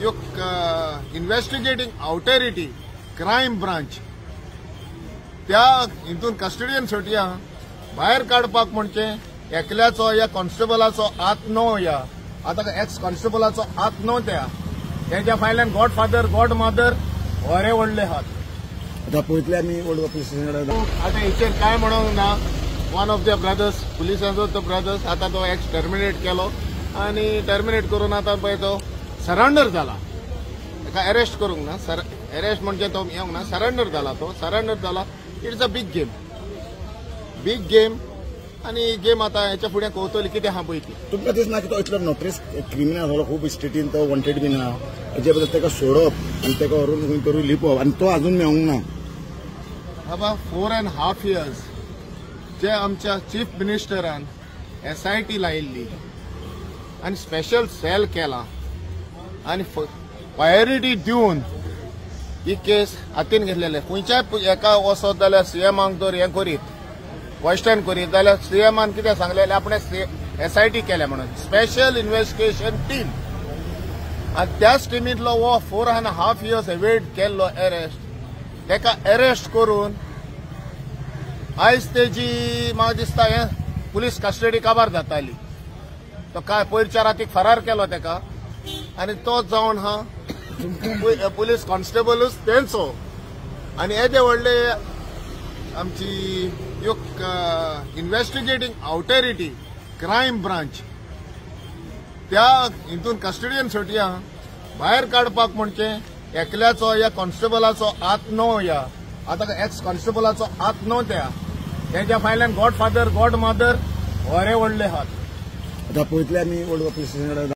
investigating authority crime branch त्या हितून custodian सोटया भायर काडपाक म्हणजे एकल्याचो या कॉन्स्टेबलाचो हात न्हू या आता एक्स कॉन्स्टेबलाचो हात न्हू त्याच्या फायल्यान गॉडफादर गॉड मदर बरे व्हडले हात आता पळयतले आमी ओल्ड पुलीस स्टेशन आता हेचेर काय म्हणूंक ना वन ऑफ द ब्रदर्स पुलिसांचो तो ब्रदर्स आता तो एक्स टर्मिनेट केलो आणि टर्मिनेट करून आता पळय तो सरेंडर जाला ताका अरेस्ट करूंक ना अरेस्ट म्हणजे तो येवंक ना सरेंडर जाला इट्स अ बिग गेम आणि गेम आता हेच्या फुडें कवतली कितें आहा पळय ती तुमकां दिसना की तो इतलो नोटरीस क्रिमिनल आसलो खूब स्टेटीन तो वॉन्टेड बीन आहा हेजे बद्दल ताका सोडप आनी ताका व्हरून खंय तरी लिपोवप आनी तो अजून मेळूंक ना बाबा 4.5 years जे आमच्या चीफ मिनिस्टरान SIT लायिल्ली आनी स्पेशल सेल केला आनी प्रायोरिटी दिवन ही केस हातीन घेतलेले खंयच्याय एका वसत जाल्यार CMाक जर हें करीत क्वेश्चन करीत जाल्यार CMान कितें सांगलेलें आपणे SIT केल्या म्हणून स्पेशल इन्व्हेस्टिगेशन टीम आनी त्याच टिमींतलो हो 4.5 years अवेट केल्लो अरेस्ट ताका अरेस्ट करून आयज तेजी म्हाका दिसता हें पुलीस कस्टडी काबार जाताली तो काय पयरच्या रातीक फरार केलो ताका आनी तो जावन हा पुलीस कॉन्स्टेबलूच तेंचो आनी येदे व्हडले आमची इन्व्हेस्टिगेटिंग ऑथॉरिटी क्रायम ब्रांच त्या हितून कस्टडियन सोटया भायर काडपाक म्हणजे एकल्याचो या कॉन्स्टेबलाचो हात न्हू या आता एक्स कॉन्स्टेबलाचो हात न्हू त्याच्या फायल्यान गॉडफादर गॉड मदर बरे व्हडले हात आता पळयतले आमी ओल्ड पुलीस स्टेशन